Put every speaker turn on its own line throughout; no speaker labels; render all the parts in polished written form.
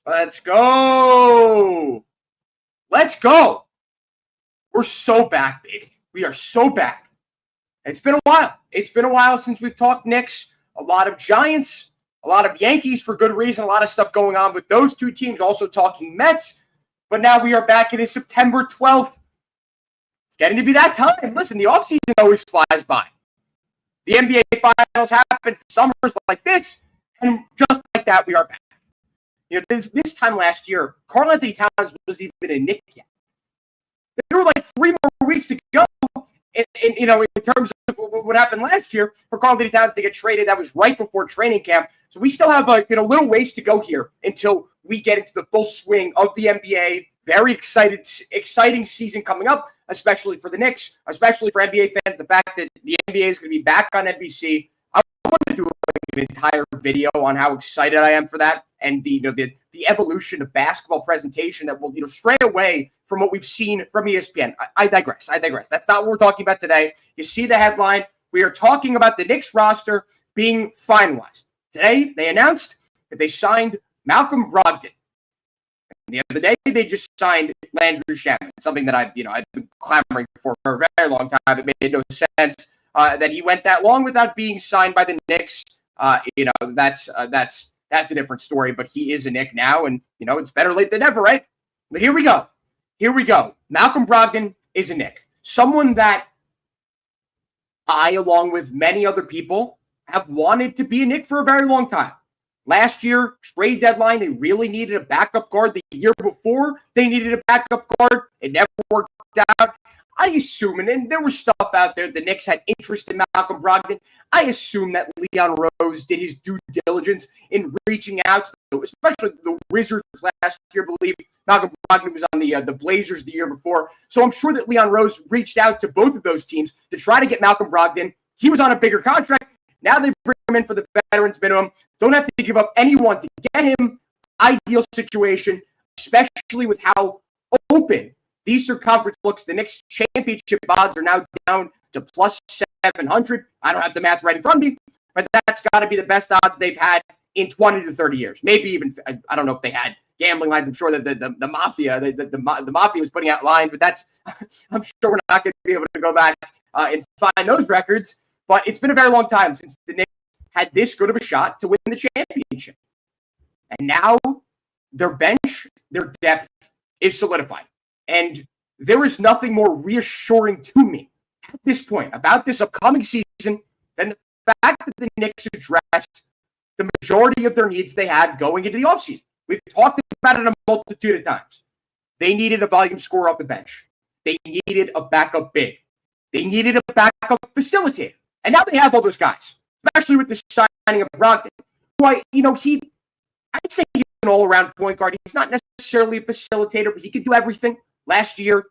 Let's go. Let's go. We're so back, baby. We are so back. It's been a while. It's been a while since we've talked Knicks. A lot of Giants, a lot of Yankees for good reason. A lot of stuff going on with those two teams. Also talking Mets. But now we are back. It is September 12th. It's getting to be that time. Listen, the offseason always flies by. The NBA Finals happens. Summers like this. And just like that, we are back. You know, this time last year, Karl-Anthony Towns wasn't even a Knick yet. There were like 3 more weeks to go in terms of what happened last year for Karl-Anthony Towns to get traded. That was right before training camp. So we still have a little ways to go here until we get into the full swing of the NBA. Very exciting season coming up, especially for the Knicks, especially for NBA fans. The fact that the NBA is going to be back on NBC. I want to do an entire video on how excited I am for that, and the evolution of basketball presentation that will stray away from what we've seen from ESPN. I digress. That's not what we're talking about today. You see the headline. We are talking about the Knicks roster being finalized. Today, they announced that they signed Malcolm Brogdon. And the other day, they just signed Landry Shamet, something that I've been clamoring for a very long time. It made no sense that he went that long without being signed by the Knicks. That's a different story, but he is a Knick now, and it's better late than never, right? But here we go. Malcolm Brogdon is a Knick. Someone that I, along with many other people, have wanted to be a Knick for a very long time. Last year, trade deadline, they really needed a backup guard. The year before, they needed a backup guard. It never worked out. I assume, and there was stuff out there, the Knicks had interest in Malcolm Brogdon. I assume that Leon Rose did his due diligence in reaching out, especially the Wizards last year. I believe Malcolm Brogdon was on the Blazers the year before. So I'm sure that Leon Rose reached out to both of those teams to try to get Malcolm Brogdon. He was on a bigger contract. Now they bring him in for the veterans minimum. Don't have to give up anyone to get him. Ideal situation, especially with how open the Eastern Conference looks. The Knicks championship odds are now down to plus 700. I don't have the math right in front of me, but that's got to be the best odds they've had in 20 to 30 years. Maybe even, I don't know if they had gambling lines. I'm sure that the mafia, the mafia was putting out lines, but I'm sure we're not going to be able to go back and find those records. But it's been a very long time since the Knicks had this good of a shot to win the championship. And now their bench, their depth is solidified. And there is nothing more reassuring to me at this point about this upcoming season than the fact that the Knicks addressed the majority of their needs they had going into the offseason. We've talked about it a multitude of times. They needed a volume scorer off the bench. They needed a backup big. They needed a backup facilitator. And now they have all those guys, especially with the signing of Brogdon. I'd say he's an all-around point guard. He's not necessarily a facilitator, but he could do everything. Last year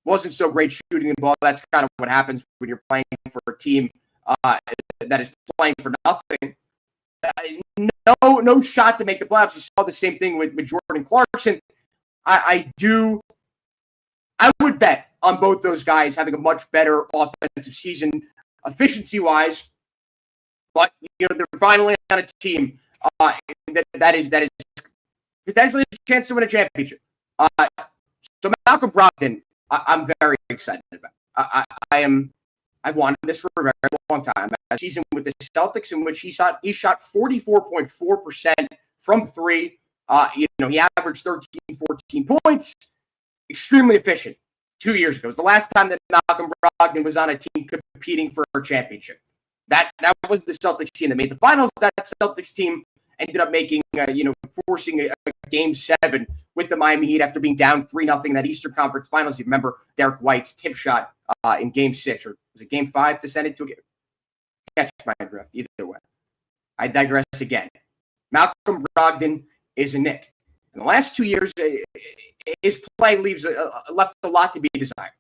wasn't so great shooting the ball. That's kind of what happens when you're playing for a team that is playing for nothing. No shot to make the playoffs. You saw the same thing with Jordan Clarkson. I would bet on both those guys having a much better offensive season efficiency-wise, but they're finally on a team that is potentially a chance to win a championship. So Malcolm Brogdon, I'm very excited about. I've wanted this for a very long time. A season with the Celtics in which he shot 44.4% from three. He averaged 14 points. Extremely efficient. 2 years ago. It was the last time that Malcolm Brogdon was on a team competing for a championship. That was the Celtics team that made the finals. That Celtics team ended up making, forcing a Game 7 with the Miami Heat after being down 3-0 in that Eastern Conference Finals. You remember Derek White's tip shot in Game 6, or was it Game 5 to send it to a game? Catch my drift. Either way. I digress again. Malcolm Brogdon is a Knick. In the last 2 years, his play left a lot to be desired.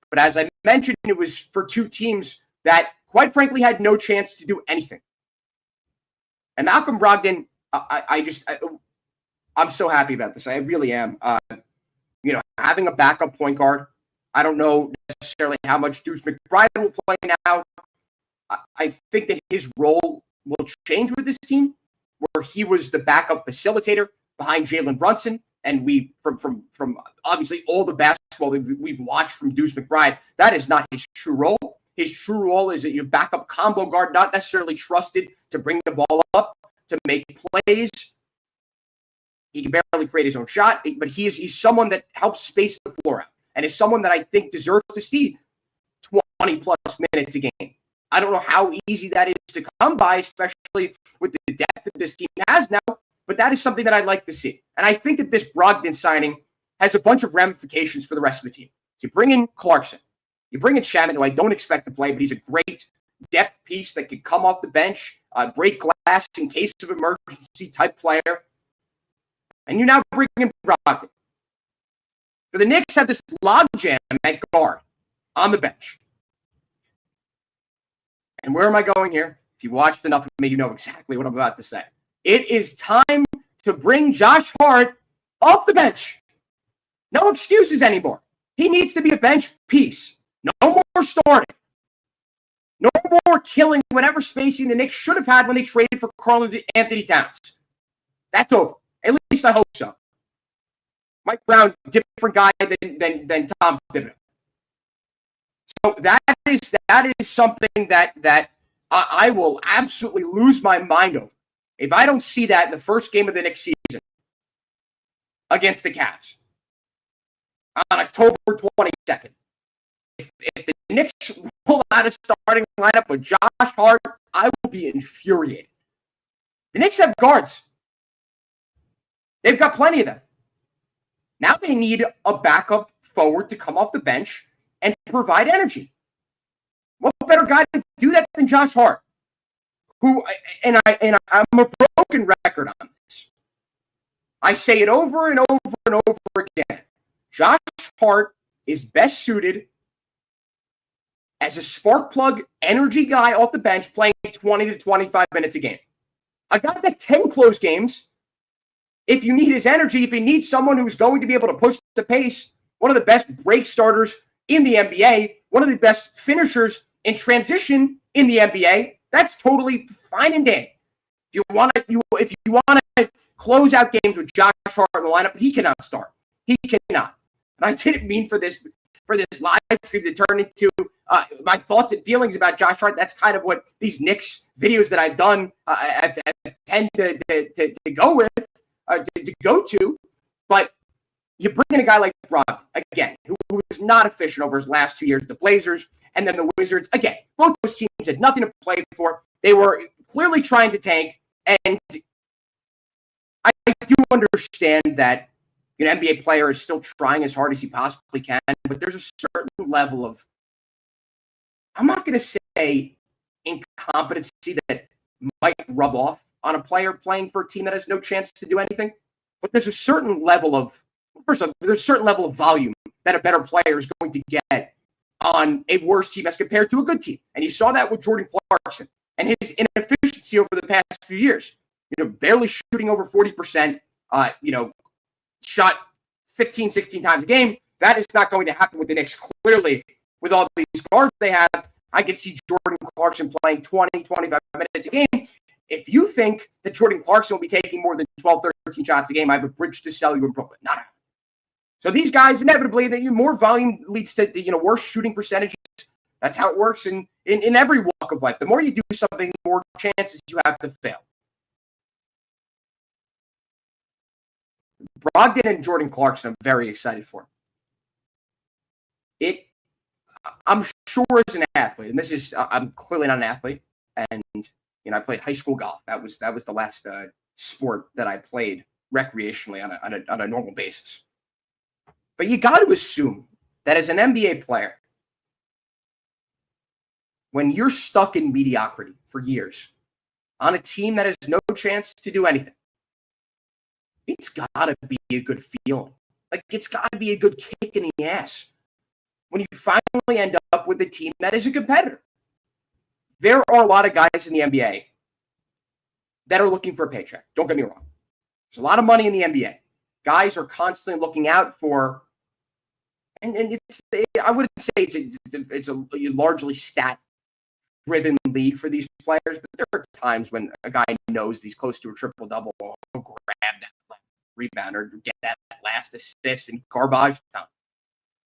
But as I mentioned, it was for two teams that, quite frankly, had no chance to do anything. And Malcolm Brogdon, I'm so happy about this. I really am. Having a backup point guard, I don't know necessarily how much Deuce McBride will play now. I think that his role will change with this team, where he was the backup facilitator. behind Jalen Brunson. And we, from obviously all the basketball that we've watched from Deuce McBride, that is not his true role. His true role is that you backup combo guard, not necessarily trusted to bring the ball up, to make plays. He can barely create his own shot, but he's someone that helps space the floor out and is someone that I think deserves to see 20-plus minutes a game. I don't know how easy that is to come by, especially with the depth that this team has now, but that is something that I'd like to see. And I think that this Brogdon signing has a bunch of ramifications for the rest of the team. So you bring in Clarkson. You bring in Shamet, who I don't expect to play, but he's a great depth piece that could come off the bench, break glass in case of emergency type player. And you now bring in Brogdon. So the Knicks have this logjam at guard on the bench. And where am I going here? If you watched enough of me, you know exactly what I'm about to say. It is time to bring Josh Hart off the bench. No excuses anymore. He needs to be a bench piece. No more starting. No more killing whatever spacing the Knicks should have had when they traded for Karl-Anthony Towns. That's over. At least I hope so. Mike Brown, different guy than Tom Thibodeau. So that is something that I will absolutely lose my mind over if I don't see that in the first game of the next season against the Cavs on October 22nd. If the Knicks pull out a starting lineup with Josh Hart, I will be infuriated. The Knicks have guards. They've got plenty of them. Now they need a backup forward to come off the bench and provide energy. What better guy to do that than Josh Hart? I'm a broken record on this. I say it over and over and over again. Josh Hart is best suited as a spark plug energy guy off the bench playing 20 to 25 minutes a game. A guy that can close games if you need his energy, if you need someone who's going to be able to push the pace, one of the best break starters in the NBA, one of the best finishers in transition in the NBA, that's totally fine and dandy. If you want to close out games with Josh Hart in the lineup, he cannot start. He cannot. And I didn't mean for this live stream to turn into my thoughts and feelings about Josh Hart. That's kind of what these Knicks videos that I've done I tend to go with, to go to. But you bring in a guy like Brogdon, again, who was not efficient over his last 2 years with the Blazers, and then the Wizards. Again, both those teams had nothing to play for. They were clearly trying to tank, and I do understand that an NBA player is still trying as hard as he possibly can, but there's a certain level of, I'm not going to say incompetency that might rub off on a player playing for a team that has no chance to do anything, but there's a certain level of, first of all, there's a certain level of volume that a better player is going to get on a worse team as compared to a good team. And you saw that with Jordan Clarkson and his inefficiency over the past few years. Barely shooting over 40%, shot 15, 16 times a game. That is not going to happen with the Knicks. Clearly, with all these guards they have, I could see Jordan Clarkson playing 20, 25 minutes a game. If you think that Jordan Clarkson will be taking more than 12, 13 shots a game, I have a bridge to sell you in Brooklyn. Not. So these guys, inevitably, more volume leads to worse shooting percentages. That's how it works in every walk of life. The more you do something, the more chances you have to fail. Brogdon and Jordan Clarkson, I'm very excited for. I'm sure as an athlete, and I'm clearly not an athlete, and I played high school golf. That was the last sport that I played recreationally on a normal basis. But you got to assume that as an NBA player, when you're stuck in mediocrity for years on a team that has no chance to do anything, it's got to be a good feeling. Like, it's got to be a good kick in the ass when you finally end up with a team that is a competitor. There are a lot of guys in the NBA that are looking for a paycheck. Don't get me wrong. There's a lot of money in the NBA. Guys are constantly looking out for, and I wouldn't say it's a largely stat-driven league for these players, but there are times when a guy knows he's close to a triple-double, he'll grab that rebound or get that last assist in garbage time.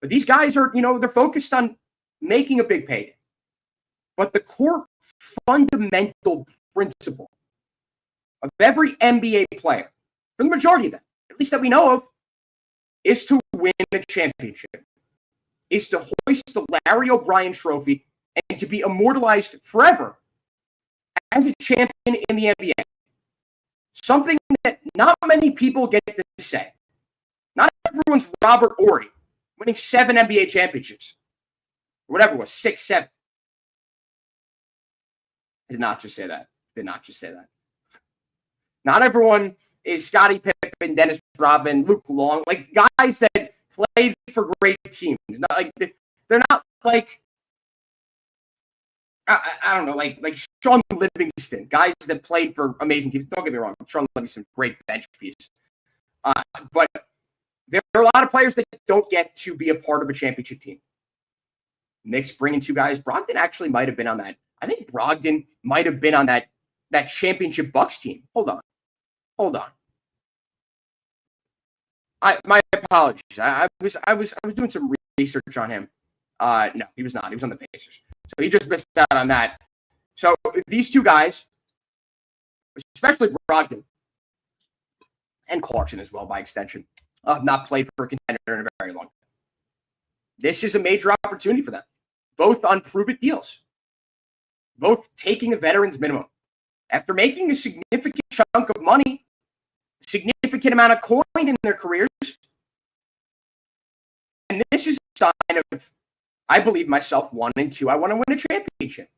But these guys are, they're focused on making a big payday. But the core fundamental principle of every NBA player, for the majority of them, at least that we know of, is to win a championship, is to hoist the Larry O'Brien trophy and to be immortalized forever as a champion in the NBA. Something that not many people get to say. Not everyone's Robert Horry, winning 7 NBA championships. Or whatever it was, 6, 7. I did not just say that. Not everyone is Scottie Pippen, Dennis Rodman, Luke Long, like guys that played for great teams. Not like they're not like I don't know, like Sean Livingston, guys that played for amazing teams. Don't get me wrong, Sean Livingston, great bench piece. But there are a lot of players that don't get to be a part of a championship team. Knicks bringing 2 guys. Brogdon actually might have been on that. I think Brogdon might have been on that championship Bucks team. Hold on. My apologies. I was doing some research on him. No, he was not. He was on the Pacers. So he just missed out on that. So these 2 guys, especially Brogdon and Clarkson as well by extension, have not played for a contender in a very long time. This is a major opportunity for them. Both on prove-it deals. Both taking a veteran's minimum. After making a significant chunk of money, a significant amount of coin in their careers, and this is a sign of, I believe myself, 1 and 2, I want to win a championship.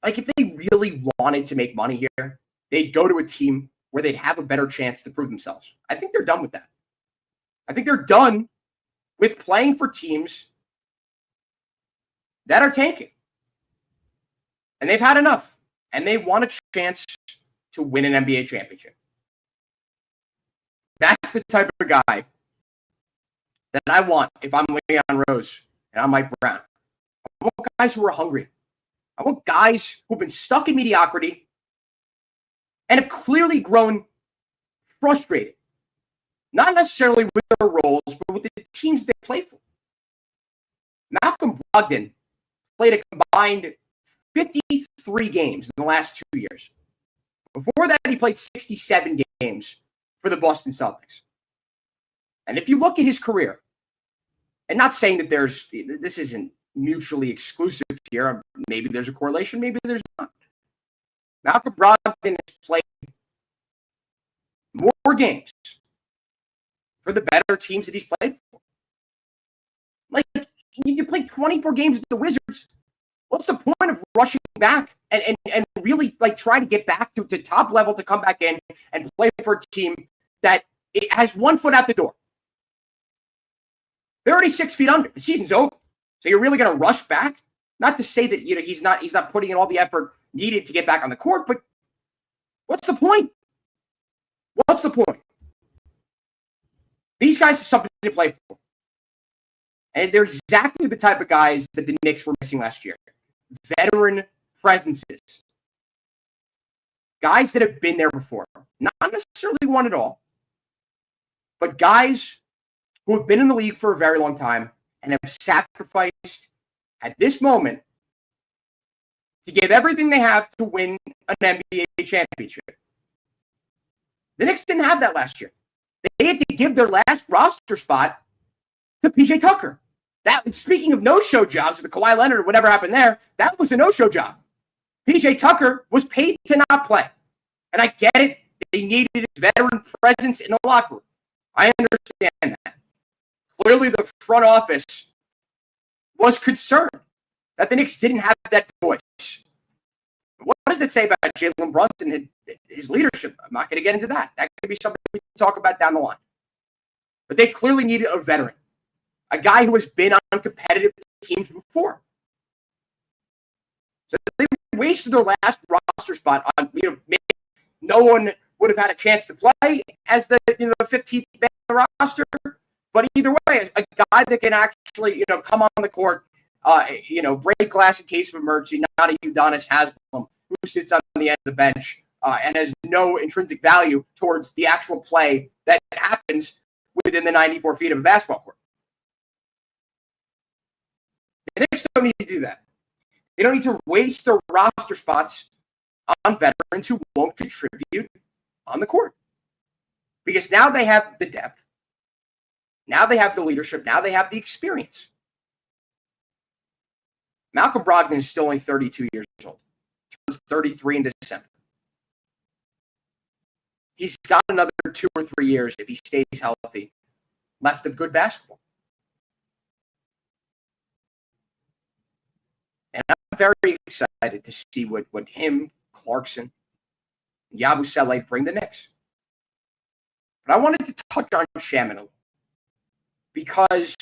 Like, if they really wanted to make money here, they'd go to a team where they'd have a better chance to prove themselves. I think they're done with that. I think they're done with playing for teams that are tanking. And they've had enough. And they want a chance to win an NBA championship. That's the type of guy that I want if I'm Leon Rose and I'm Mike Brown. I want guys who are hungry. I want guys who've been stuck in mediocrity and have clearly grown frustrated. Not necessarily with their roles, but with the teams they play for. Malcolm Brogdon played a combined 53 games in the last 2 years. Before that, he played 67 games for the Boston Celtics. And if you look at his career, and not saying that this isn't mutually exclusive here, maybe there's a correlation, maybe there's not. Malcolm Brogdon has played more games for the better teams that he's played for. Like, you played 24 games with the Wizards. What's the point of rushing back and really like try to get back to top level to come back in and play for a team that it has 1 foot out the door? They're already 6 feet under. The season's over. So you're really going to rush back? Not to say that he's not putting in all the effort needed to get back on the court, but what's the point? What's the point? These guys have something to play for. And they're exactly the type of guys that the Knicks were missing last year. Veteran presences. Guys that have been there before. Not necessarily won it all, but guys who have been in the league for a very long time and have sacrificed at this moment to give everything they have to win an NBA championship. The Knicks didn't have that last year. They had to give their last roster spot to PJ Tucker. That, speaking of no-show jobs, the Kawhi Leonard or whatever happened there, that was a no-show job. PJ Tucker was paid to not play. And I get it. They needed his veteran presence in the locker room. I understand that. Clearly, the front office was concerned that the Knicks didn't have that voice. What does it say about Jalen Brunson and his leadership? I'm not going to get into that. That could be something we can talk about down the line. But they clearly needed a veteran. A guy who has been on competitive teams before. So they wasted their last roster spot on, maybe no one would have had a chance to play as the 15th man on the roster. But either way, a guy that can actually, come on the court, break glass in case of emergency, not a Udonis Haslem who sits on the end of the bench and has no intrinsic value towards the actual play that happens within the 94 feet of a basketball court. The Knicks don't need to do that. They don't need to waste their roster spots on veterans who won't contribute on the court. Because now they have the depth. Now they have the leadership. Now they have the experience. Malcolm Brogdon is still only 32 years old. Turns 33 in December. He's got another 2 or 3 years, if he stays healthy, left of good basketball. And I'm very excited to see what him, Clarkson, and Yabusele bring the Knicks. But I wanted to touch on Shamet a little because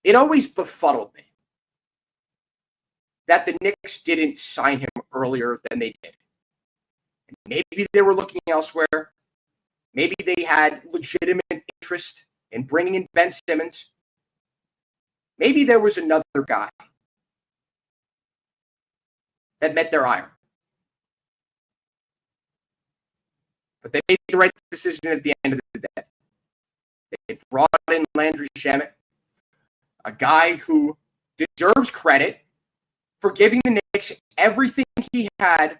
it always befuddled me that the Knicks didn't sign him earlier than they did. Maybe they were looking elsewhere. Maybe they had legitimate interest in bringing in Ben Simmons. Maybe there was another guy that met their ire. But they made the right decision at the end of the day. They brought in Landry Shamet, a guy who deserves credit for giving the Knicks everything he had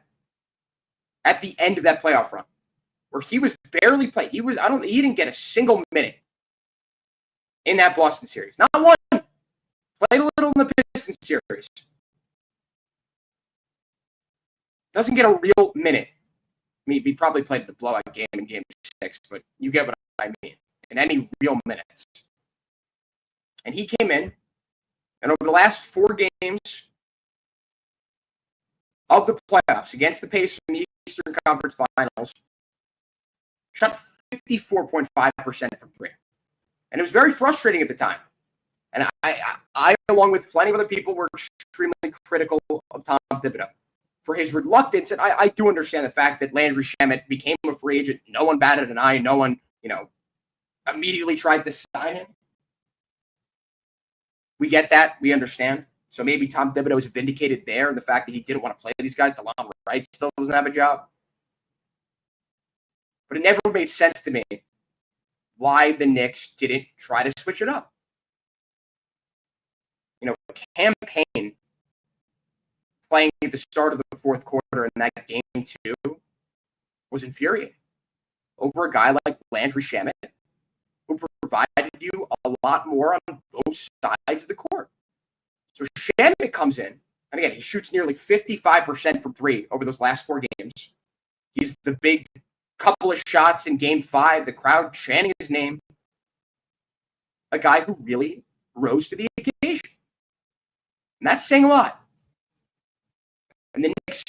at the end of that playoff run, where he was barely played. He didn't get a single minute in that Boston series. Not one. Played a little in the Pistons series. Doesn't get a real minute. I mean, he probably played the blowout game in Game 6, but you get what I mean. In any real minutes. And he came in, and over the last 4 games of the playoffs against the Pacers in the Eastern Conference Finals, shot 54.5% from 3. And it was very frustrating at the time. And I, along with plenty of other people, were extremely critical of Tom Thibodeau for his reluctance. And I do understand the fact that Landry Shamet became a free agent. No one batted an eye. No one, immediately tried to sign him. We get that. We understand. So maybe Tom Thibodeau was vindicated there in the fact that he didn't want to play these guys. DeLon Wright still doesn't have a job. But it never made sense to me why the Knicks didn't try to switch it up. Campaign playing at the start of the fourth quarter in that game 2 was infuriating over a guy like Landry Shamet, who provided you a lot more on both sides of the court. So Shamet comes in, and again, he shoots nearly 55% from 3 over those last 4 games. He's the big couple of shots in Game 5, the crowd chanting his name. A guy who really rose to the occasion. And that's saying a lot. And the Knicks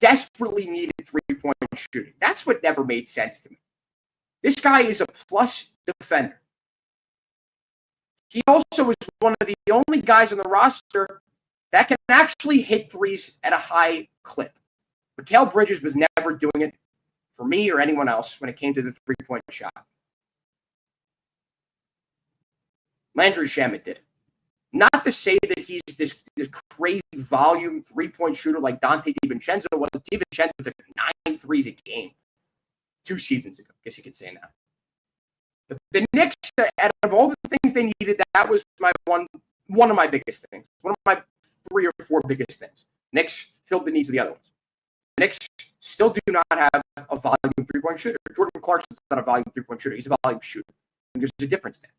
desperately needed 3-point shooting. That's what never made sense to me. This guy is a plus defender. He also is one of the only guys on the roster that can actually hit threes at a high clip. Mikal Bridges was never doing it for me or anyone else when it came to the 3-point shot. Landry Shamet did it. Not to say that he's this crazy volume 3-point shooter like Dante DiVincenzo was. DiVincenzo took 9 threes a game 2 seasons ago. I guess you could say now. But the Knicks, out of all the things they needed, that was one of my biggest things. One of my 3 or 4 biggest things. Knicks filled the needs of the other ones. The Knicks still do not have a volume 3-point shooter. Jordan Clarkson's not a volume 3-point shooter. He's a volume shooter. And there's a difference there.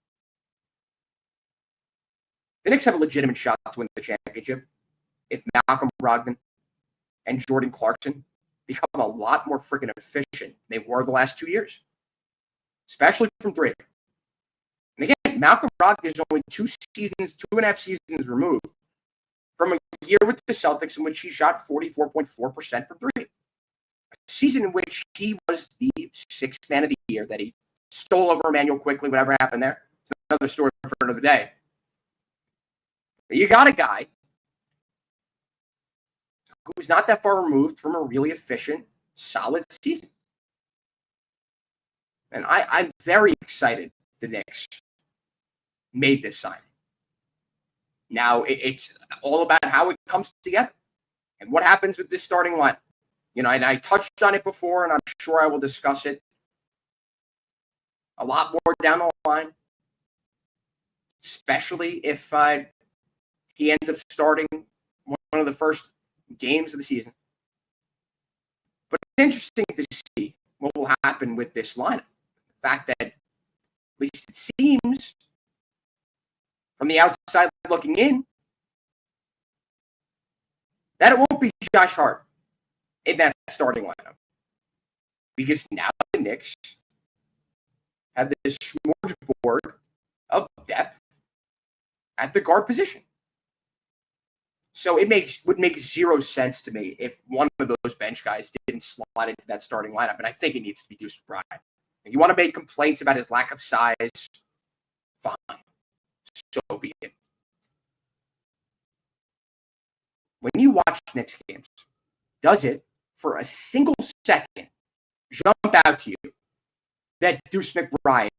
The Knicks have a legitimate shot to win the championship if Malcolm Brogdon and Jordan Clarkson become a lot more freaking efficient than they were the last 2 years, especially from 3. And again, Malcolm Brogdon is only 2.5 seasons removed from a year with the Celtics in which he shot 44.4% from 3. A season in which he was the 6th man of the year, that he stole over Emmanuel quickly, whatever happened there. It's another story for another day. But you got a guy who's not that far removed from a really efficient, solid season. And I'm very excited the Knicks made this signing. Now, it's all about how it comes together and what happens with this starting line. and I touched on it before, and I'm sure I will discuss it a lot more down the line, especially if he ends up starting one of the first games of the season. But it's interesting to see what will happen with this lineup. The fact that, at least it seems, from the outside looking in, that it won't be Josh Hart in that starting lineup. Because now the Knicks have this smorgasbord of depth at the guard position. So it would make zero sense to me if one of those bench guys didn't slot into that starting lineup. And I think it needs to be Deuce McBride. If you want to make complaints about his lack of size, fine. So be it. When you watch Knicks games, does it for a single second jump out to you that Deuce McBride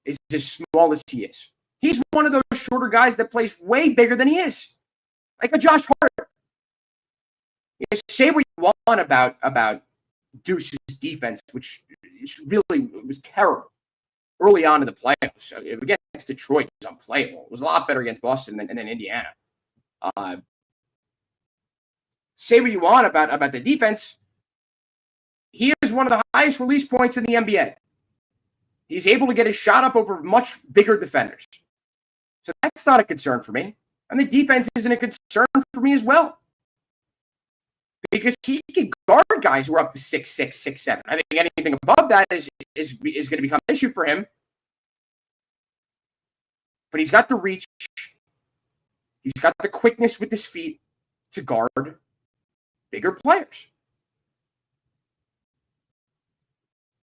is as small as he is? He's one of those shorter guys that plays way bigger than he is. Like a Josh Hart. You say what you want about Deuce's defense, which really was terrible early on in the playoffs. Against Detroit, it was unplayable. It was a lot better against Boston than Indiana. Say what you want about the defense. He is one of the highest release points in the NBA. He's able to get his shot up over much bigger defenders. So that's not a concern for me. And the defense isn't a concern for me as well. Because he can guard guys who are up to 6'6", 6'7". I think anything above that is going to become an issue for him. But he's got the reach. He's got the quickness with his feet to guard bigger players.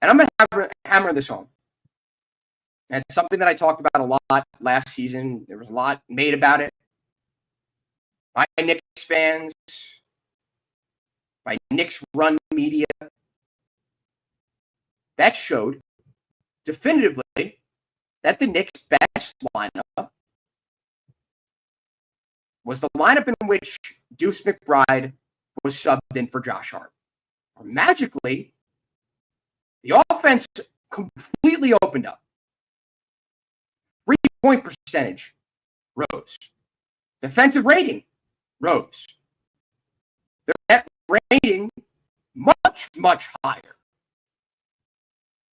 And I'm going to hammer this home. And it's something that I talked about a lot last season. There was a lot made about it by Knicks fans, by Knicks run media. That showed definitively that the Knicks' best lineup was the lineup in which Deuce McBride was subbed in for Josh Hart. Magically, the offense completely opened up. 3-point percentage rose. Defensive rating rose. Their net rating much, much higher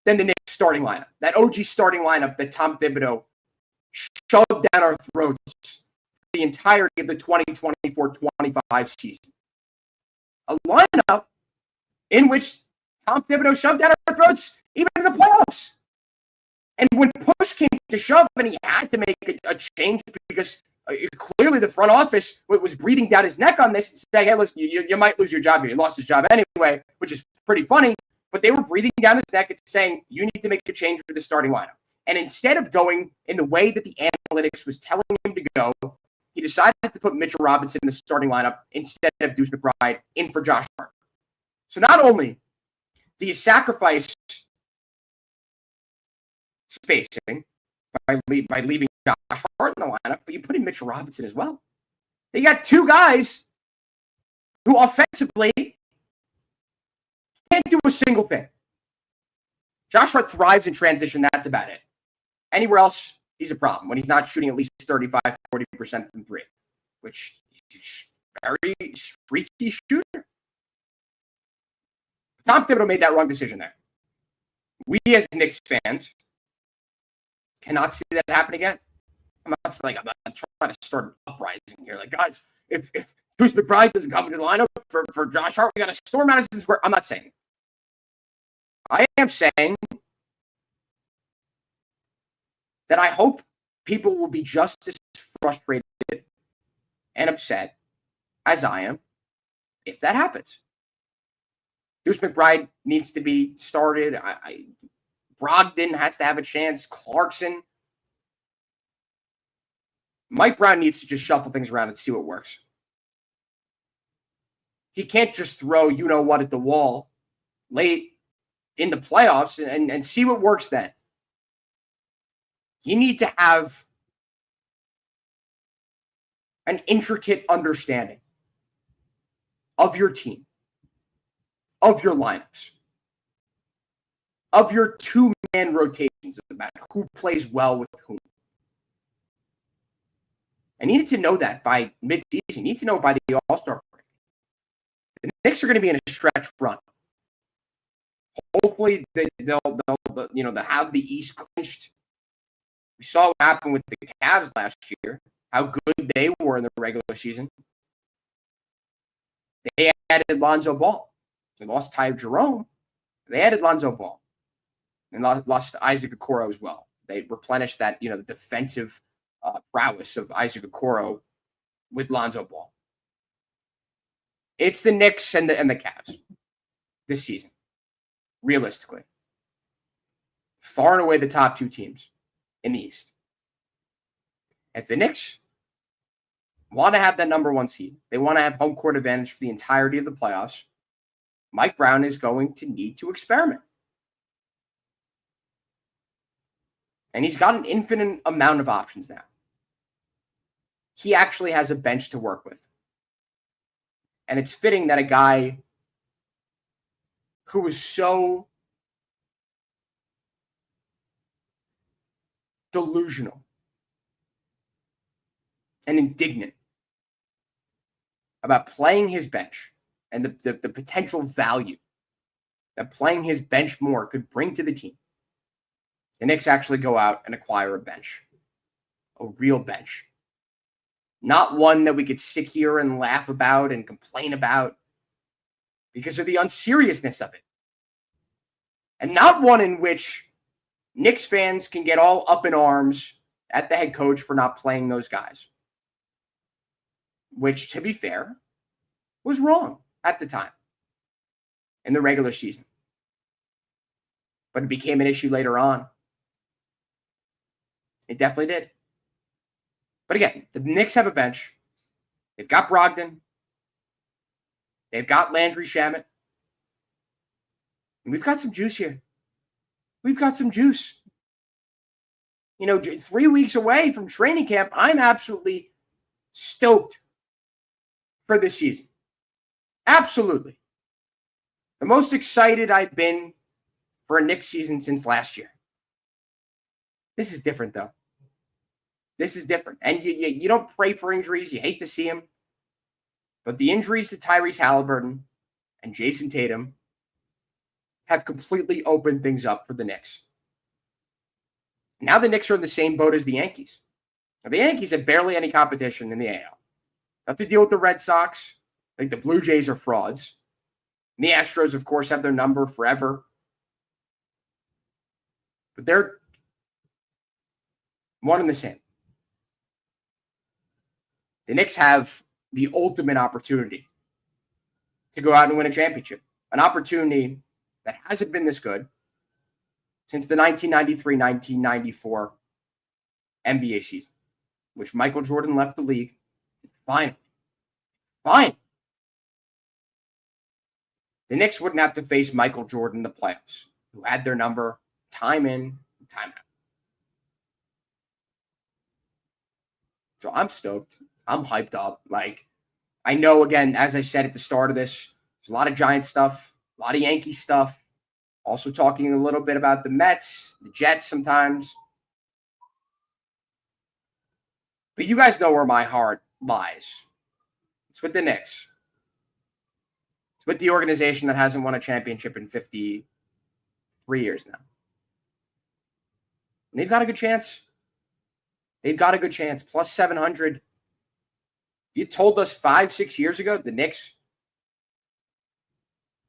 than the Knicks starting lineup. That OG starting lineup that Tom Thibodeau shoved down our throats the entirety of the 2024-25 season. A lineup in which Tom Thibodeau shoved down our throats even in the playoffs. And when push came to shove and he had to make a change because clearly the front office was breathing down his neck on this and saying, hey, listen, you might lose your job here. He lost his job anyway, which is pretty funny. But they were breathing down his neck and saying, you need to make a change for the starting lineup. And instead of going in the way that the analytics was telling him to go, he decided to put Mitchell Robinson in the starting lineup instead of Deuce McBride in for Josh Hart. So not only do you sacrifice spacing by leaving Josh Hart in the lineup, but you put in Mitchell Robinson as well. You got two guys who offensively can't do a single thing. Josh Hart thrives in transition. That's about it. Anywhere else, he's a problem when he's not shooting at least 35, 40% from three, which is a very streaky shooter. Tom Thibodeau made that wrong decision there. We as Knicks fans cannot see that happen again. I'm not trying to start an uprising here. Like, guys, if Deuce McBride doesn't come into the lineup for Josh Hart, we got to storm Madison Square. I'm not saying. I am saying that I hope people will be just as frustrated and upset as I am if that happens. Deuce McBride needs to be started. Brogdon has to have a chance. Clarkson. Mike Brown needs to just shuffle things around and see what works. He can't just throw you-know-what at the wall late in the playoffs and see what works then. You need to have an intricate understanding of your team of your lineups, of your two-man rotations, about who plays well with whom. I needed to know that by mid-season. You need to know by the All-Star break. The Knicks are going to be in a stretch run. Hopefully, they'll have the East clinched. We saw what happened with the Cavs last year, how good they were in the regular season. They added Lonzo Ball. They lost Ty Jerome. They added Lonzo Ball. And lost Isaac Okoro as well. They replenished that, the defensive prowess of Isaac Okoro with Lonzo Ball. It's the Knicks and the Cavs this season, realistically. Far and away the top two teams in the East. If the Knicks want to have that number one seed, they want to have home court advantage for the entirety of the playoffs, Mike Brown is going to need to experiment. And he's got an infinite amount of options now. He actually has a bench to work with. And it's fitting that a guy who was so delusional and indignant about playing his bench and the potential value that playing his bench more could bring to the team. The Knicks actually go out and acquire a bench, a real bench. Not one that we could sit here and laugh about and complain about because of the unseriousness of it. And not one in which Knicks fans can get all up in arms at the head coach for not playing those guys. Which, to be fair, was wrong at the time in the regular season. But it became an issue later on. It definitely did. But again, the Knicks have a bench. They've got Brogdon. They've got Landry Shamet. And we've got some juice here. We've got some juice. 3 weeks away from training camp, I'm absolutely stoked for this season. Absolutely. The most excited I've been for a Knicks season since last year. This is different, though. This is different. And you don't pray for injuries. You hate to see them. But the injuries to Tyrese Halliburton and Jason Tatum have completely opened things up for the Knicks. Now the Knicks are in the same boat as the Yankees. Now, the Yankees have barely any competition in the AL. They have to deal with the Red Sox. I think the Blue Jays are frauds. And the Astros, of course, have their number forever. But they're one and the same. The Knicks have the ultimate opportunity to go out and win a championship. An opportunity that hasn't been this good since the 1993-1994 NBA season, which Michael Jordan left the league. Finally. The Knicks wouldn't have to face Michael Jordan in the playoffs, who had their number time in, time out. So I'm stoked. I'm hyped up. I know, again, as I said at the start of this, there's a lot of Giants stuff, a lot of Yankee stuff. Also talking a little bit about the Mets, the Jets sometimes. But you guys know where my heart lies. It's with the Knicks. It's with the organization that hasn't won a championship in 53 years now. And they've got a good chance. Plus 700. You told us 5-6 years ago the Knicks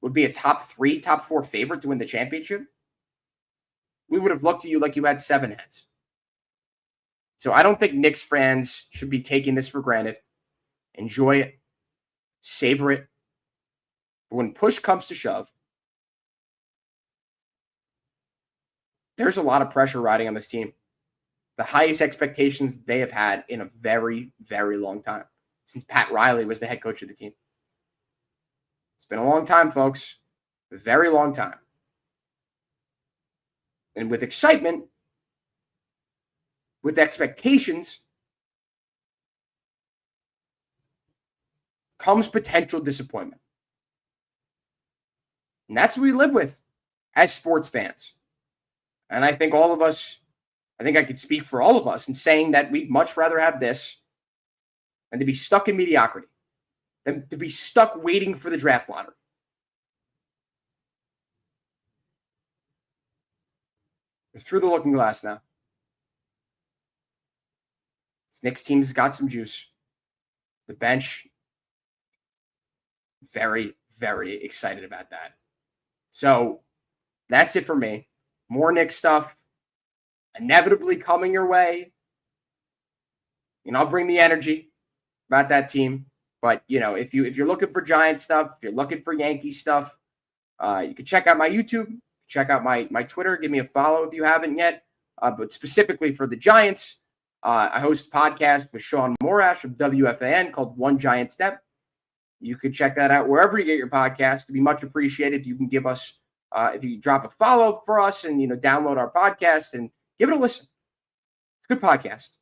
would be a top 3, top 4 favorite to win the championship, we would have looked at you like you had 7 heads. So I don't think Knicks fans should be taking this for granted. Enjoy it. Savor it. But when push comes to shove, there's a lot of pressure riding on this team. The highest expectations they have had in a very, very long time, since Pat Riley was the head coach of the team. It's been a long time, folks. A very long time. And with excitement, with expectations, comes potential disappointment. And that's what we live with as sports fans. And I think all of us, I think I could speak for all of us in saying that we'd much rather have this than to be stuck in mediocrity, than to be stuck waiting for the draft lottery. We're through the looking glass now. This Knicks team's got some juice. The bench, very, very excited about that. So that's it for me. More Knicks stuff inevitably coming your way. And I'll bring the energy about that team. But, if you're looking for Giant stuff, if you're looking for Yankee stuff, you can check out my YouTube, check out my Twitter, give me a follow if you haven't yet. But specifically for the Giants, I host a podcast with Sean Morash of WFAN called One Giant Step. You could check that out wherever you get your podcast. It'd be much appreciated if you can give us, if you drop a follow for us and, download our podcast and give it a listen. It's a good podcast.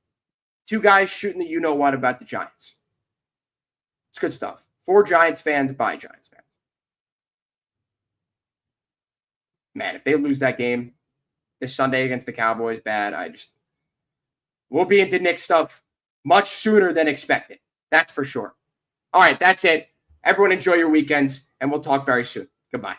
Two guys shooting the you-know-what about the Giants. It's good stuff. For Giants fans, by Giants fans. Man, if they lose that game this Sunday against the Cowboys, we'll be into Knicks stuff much sooner than expected. That's for sure. All right, that's it. Everyone enjoy your weekends, and we'll talk very soon. Goodbye.